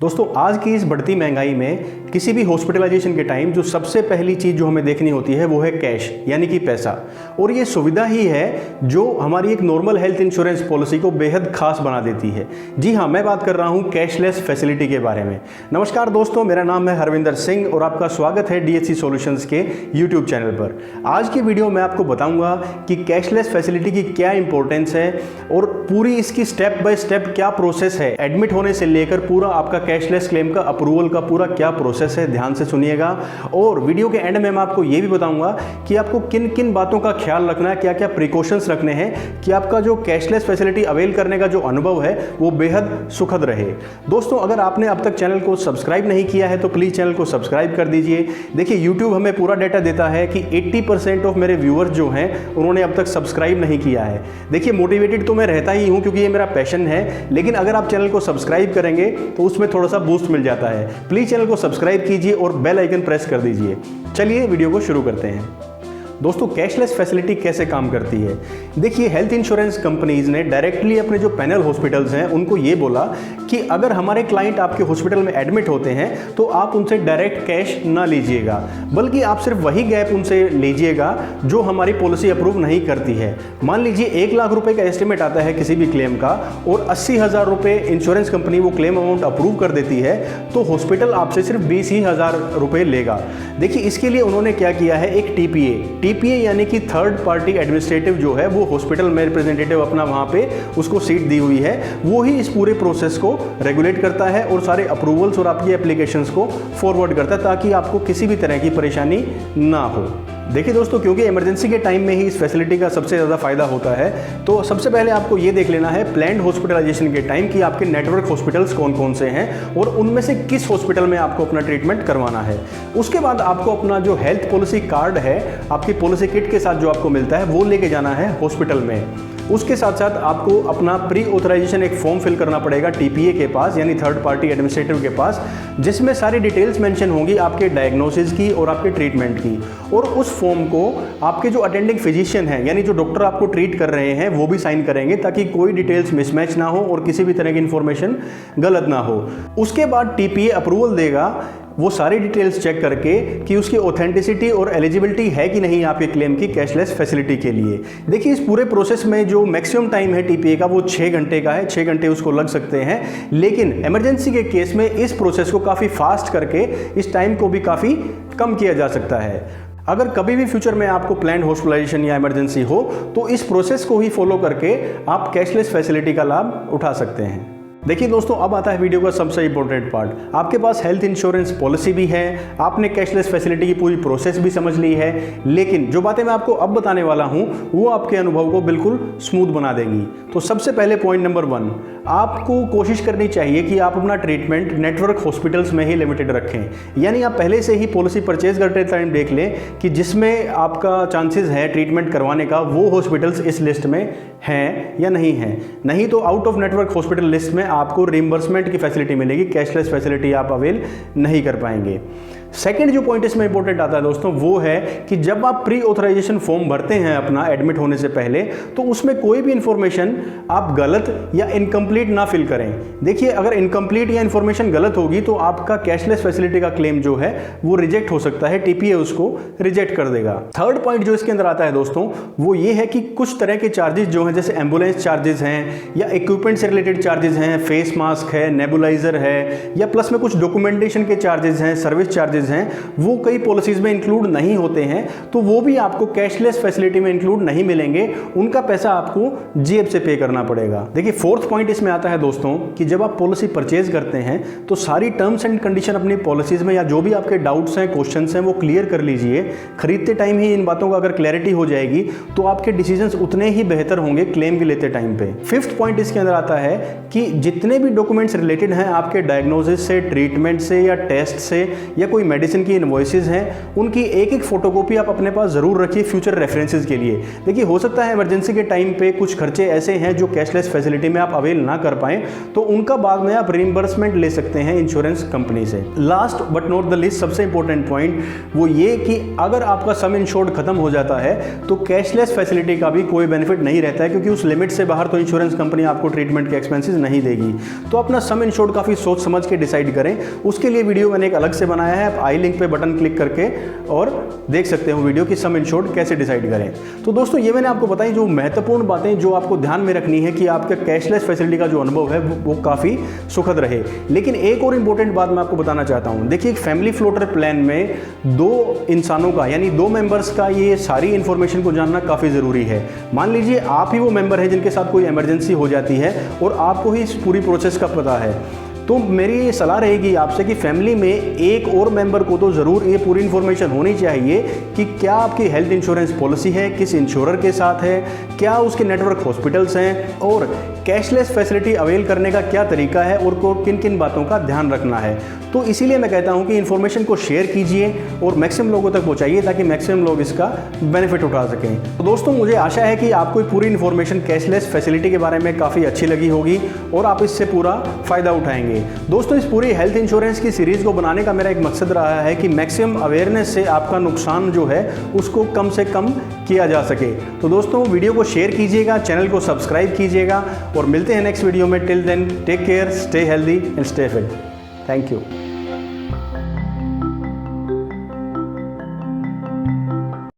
दोस्तों आज की इस बढ़ती महंगाई में किसी भी हॉस्पिटलाइजेशन के टाइम जो सबसे पहली चीज़ जो हमें देखनी होती है वो है कैश यानी कि पैसा। और ये सुविधा ही है जो हमारी एक नॉर्मल हेल्थ इंश्योरेंस पॉलिसी को बेहद खास बना देती है। जी हाँ, मैं बात कर रहा हूँ कैशलेस फैसिलिटी के बारे में। नमस्कार दोस्तों, मेरा नाम है हरविंदर सिंह और आपका स्वागत है DHC सॉल्यूशंस के यूट्यूब चैनल पर। आज की वीडियो में आपको बताऊँगा कि कैशलेस फैसिलिटी की क्या इंपॉर्टेंस है और पूरी इसकी स्टेप बाय स्टेप क्या प्रोसेस है। एडमिट होने से लेकर पूरा आपका कैशलेस क्लेम का अप्रूवल का पूरा क्या प्रोसेस है, ध्यान से सुनिएगा। और वीडियो के एंड में मैं आपको ये भी बताऊंगा कि आपको किन किन बातों का ख्याल रखना है, क्या क्या प्रिकॉशंस रखने हैं कि आपका जो कैशलेस फैसिलिटी अवेल करने का जो अनुभव है वो बेहद सुखद रहे। दोस्तों अगर आपने अब तक चैनल को सब्सक्राइब नहीं किया है तो प्लीज़ चैनल को सब्सक्राइब कर दीजिए। देखिए यूट्यूब हमें पूरा डाटा देता है कि 80% ऑफ मेरे व्यूअर्स जो हैं उन्होंने अब तक सब्सक्राइब नहीं किया है। देखिए मोटिवेटेड तो मैं रहता ही हूँ क्योंकि ये मेरा पैशन है, लेकिन अगर आप चैनल को सब्सक्राइब करेंगे तो उसमें थोड़ा सा बूस्ट मिल जाता है। प्लीज़ चैनल को सब्सक्राइब कीजिए और बेल आइकन प्रेस कर दीजिए। चलिए वीडियो को शुरू करते हैं। दोस्तों कैशलेस फैसिलिटी कैसे काम करती है? देखिए हेल्थ इंश्योरेंस कंपनीज ने डायरेक्टली अपने जो पैनल हॉस्पिटल्स हैं उनको ये बोला कि अगर हमारे क्लाइंट आपके हॉस्पिटल में एडमिट होते हैं तो आप उनसे डायरेक्ट कैश ना लीजिएगा, बल्कि आप सिर्फ वही गैप उनसे लीजिएगा जो हमारी पॉलिसी अप्रूव नहीं करती है। मान लीजिए 1 लाख रुपए का एस्टिमेट आता है किसी भी क्लेम का और 80,000 रुपये इंश्योरेंस कंपनी वो क्लेम अमाउंट अप्रूव कर देती है तो हॉस्पिटल आपसे सिर्फ 20,000 रुपये लेगा। देखिए इसके लिए उन्होंने क्या किया है, एक टीपीए यानी कि थर्ड पार्टी एडमिनिस्ट्रेटिव जो है वो हॉस्पिटल में रिप्रेजेंटेटिव अपना वहाँ पे उसको सीट दी हुई है, वो ही इस पूरे प्रोसेस को रेगुलेट करता है और सारे अप्रूवल्स और आपकी एप्लीकेशंस को फॉरवर्ड करता है ताकि आपको किसी भी तरह की परेशानी ना हो। देखिए दोस्तों क्योंकि इमरजेंसी के टाइम में ही इस फैसिलिटी का सबसे ज़्यादा फायदा होता है, तो सबसे पहले आपको ये देख लेना है प्लान्ड हॉस्पिटलाइजेशन के टाइम कि आपके नेटवर्क हॉस्पिटल्स कौन कौन से हैं और उनमें से किस हॉस्पिटल में आपको अपना ट्रीटमेंट करवाना है। उसके बाद आपको अपना जो हेल्थ पॉलिसी कार्ड है आपकी पॉलिसी किट के साथ जो आपको मिलता है वो लेके जाना है हॉस्पिटल में। उसके साथ साथ आपको अपना प्री ऑथराइजेशन एक फॉर्म फिल करना पड़ेगा टीपीए के पास यानी थर्ड पार्टी एडमिनिस्ट्रेटिव के पास, जिसमें सारी डिटेल्स मेंशन होंगी आपके डायग्नोसिस की और आपके ट्रीटमेंट की। और उस फॉर्म को आपके जो अटेंडिंग फिजिशियन हैं यानी जो डॉक्टर आपको ट्रीट कर रहे हैं वो भी साइन करेंगे ताकि कोई डिटेल्स मिसमैच ना हो और किसी भी तरह की इंफॉर्मेशन गलत ना हो। उसके बाद टीपीए अप्रूवल देगा वो सारी डिटेल्स चेक करके कि उसकी ऑथेंटिसिटी और एलिजिबिलिटी है कि नहीं आपके क्लेम की कैशलेस फैसिलिटी के लिए। देखिए इस पूरे प्रोसेस में जो मैक्सिमम टाइम है टीपीए का वो 6 घंटे का है, 6 घंटे उसको लग सकते हैं, लेकिन इमरजेंसी के केस में इस प्रोसेस को काफ़ी फास्ट करके इस टाइम को भी काफ़ी कम किया जा सकता है। अगर कभी भी फ्यूचर में आपको प्लान्ड हॉस्पिटलाइजेशन या इमरजेंसी हो तो इस प्रोसेस को ही फॉलो करके आप कैशलेस फैसिलिटी का लाभ उठा सकते हैं। देखिए दोस्तों अब आता है वीडियो का सबसे इंपॉर्टेंट पार्ट। आपके पास हेल्थ इंश्योरेंस पॉलिसी भी है, आपने कैशलेस फैसिलिटी की पूरी प्रोसेस भी समझ ली है, लेकिन जो बातें मैं आपको अब बताने वाला हूं वो आपके अनुभव को बिल्कुल स्मूथ बना देंगी। तो सबसे पहले पॉइंट नंबर 1, आपको कोशिश करनी चाहिए कि आप अपना ट्रीटमेंट नेटवर्क हॉस्पिटल्स में ही लिमिटेड रखें। यानी आप पहले से ही पॉलिसी परचेज करते टाइम देख लें कि जिसमें आपका चांसेस है ट्रीटमेंट करवाने का वो हॉस्पिटल्स इस लिस्ट में हैं या नहीं हैं। नहीं तो out of network hospital list में आपको रिम्बर्समेंट की फैसिलिटी मिलेगी, कैशलेस फैसिलिटी आप अवेल नहीं कर पाएंगे। सेकंड जो पॉइंट इसमें इंपॉर्टेंट आता है दोस्तों वो है कि जब आप प्री ऑथराइजेशन फॉर्म भरते हैं अपना एडमिट होने से पहले तो उसमें कोई भी इंफॉर्मेशन आप गलत या इनकम्प्लीट ना फिल करें। देखिए अगर इनकम्प्लीट या इंफॉर्मेशन गलत होगी तो आपका कैशलेस फैसिलिटी का क्लेम जो है वो रिजेक्ट हो सकता है, टीपीए उसको रिजेक्ट कर देगा। थर्ड पॉइंट जो इसके अंदर आता है दोस्तों वो ये है कि कुछ तरह के चार्जेस जो हैं जैसे एम्बुलेंस चार्जेस हैं या इक्विपमेंट से रिलेटेड चार्जेस हैं, फेस मास्क है, नेबुलाइजर है या प्लस में कुछ डॉक्यूमेंटेशन के चार्जेस हैं, सर्विस चार्जेस हैं, वो कई पॉलिसीज में इंक्लूड नहीं होते हैं तो वो भी आपको कैशलेस फैसिलिटी में इंक्लूड नहीं मिलेंगे, उनका पैसा आपको जेब से पे करना पड़ेगा। देखिए फोर्थ पॉइंट इसमें आता है दोस्तों कि जब आप पॉलिसी परचेज करते हैं तो सारी टर्म्स एंड कंडीशन अपनी पॉलिसीज में या जो भी आपके डाउट्स हैं, क्वेश्चंस हैं वो क्लियर कर लीजिए। खरीदते टाइम ही इन बातों का अगर क्लैरिटी हो जाएगी तो आपके डिसीजंस उतने ही बेहतर होंगे क्लेम भी लेते टाइम पे। फिफ्थ पॉइंट इसके अंदर आता है कि जितने भी डॉक्यूमेंट्स रिलेटेड हैं आपके डायग्नोसिस से, ट्रीटमेंट से या टेस्ट से या कोई मेडिसिन की इनवॉइसेज हैं उनकी एक एक फोटोकॉपी आप अपने पास ज़रूर रखिए फ्यूचर रेफरेंसेज के लिए। देखिए हो सकता है इमरजेंसी के टाइम पे कुछ खर्चे ऐसे हैं जो कैशलेस फैसिलिटी में आप अवेल ना कर पाएँ, तो उनका बाद में आप रिइंबर्समेंट ले सकते हैं इंश्योरेंस कंपनी से। Last but not the list सबसे इंपॉर्टेंट पॉइंट वो ये कि अगर आपका सम इंश्योर्ड खत्म हो जाता है तो कैशलेस फैसिलिटी का भी कोई बेनिफिट नहीं रहता है, क्योंकि उस लिमिट से बाहर तो इंश्योरेंस कंपनी आपको ट्रीटमेंट के एक्सपेंसेस नहीं देगी। तो अपना सम इंश्योर्ड काफ़ी सोच समझ के डिसाइड करें। उसके लिए वीडियो मैंने एक अलग से बनाया है, आप आई लिंक पे बटन क्लिक करके और देख सकते हो वीडियो कि सम इंश्योर्ड कैसे डिसाइड करें। तो दोस्तों ये मैंने आपको बताई जो महत्वपूर्ण बातें जो आपको ध्यान में रखनी है कि आपका कैशलेस फैसिलिटी का जो अनुभव है वो काफ़ी सुखद रहे। लेकिन एक और इंपॉर्टेंट बात मैं आपको बताना चाहता हूँ। देखिए एक फैमिली फ्लोटर प्लान में 2 इंसानों का यानी 2 मेंबर्स का ये सारी इन्फॉर्मेशन को जानना काफ़ी ज़रूरी है। मान लीजिए आप ही वो मेंबर है जिनके साथ कोई इमरजेंसी हो जाती है और आपको ही इस पूरी प्रोसेस का पता है, तो मेरी ये सलाह रहेगी आपसे कि फैमिली में एक और मेंबर को तो ज़रूर ये पूरी इन्फॉर्मेशन होनी चाहिए कि क्या आपकी हेल्थ इंश्योरेंस पॉलिसी है, किस इंश्योरर के साथ है, क्या उसके नेटवर्क हॉस्पिटल्स हैं और कैशलेस फैसिलिटी अवेल करने का क्या तरीका है और को किन किन बातों का ध्यान रखना है। तो इसीलिए मैं कहता हूं कि इन्फॉर्मेशन को शेयर कीजिए और मैक्सिमम लोगों तक पहुंचाइए ताकि मैक्सिमम लोग इसका बेनिफिट उठा सकें। तो दोस्तों मुझे आशा है कि आपको पूरी इन्फॉर्मेशन कैशलेस फैसिलिटी के बारे में काफ़ी अच्छी लगी होगी और आप इससे पूरा फ़ायदा उठाएंगे। दोस्तों इस पूरी हेल्थ इंश्योरेंस की सीरीज़ को बनाने का मेरा एक मकसद रहा है कि मैक्सिमम अवेयरनेस से आपका नुकसान जो है उसको कम से कम किया जा सके। तो दोस्तों वीडियो को शेयर कीजिएगा, चैनल को सब्सक्राइब कीजिएगा और मिलते हैं नेक्स्ट वीडियो में। Till then take care, stay healthy and stay fit. Thank you.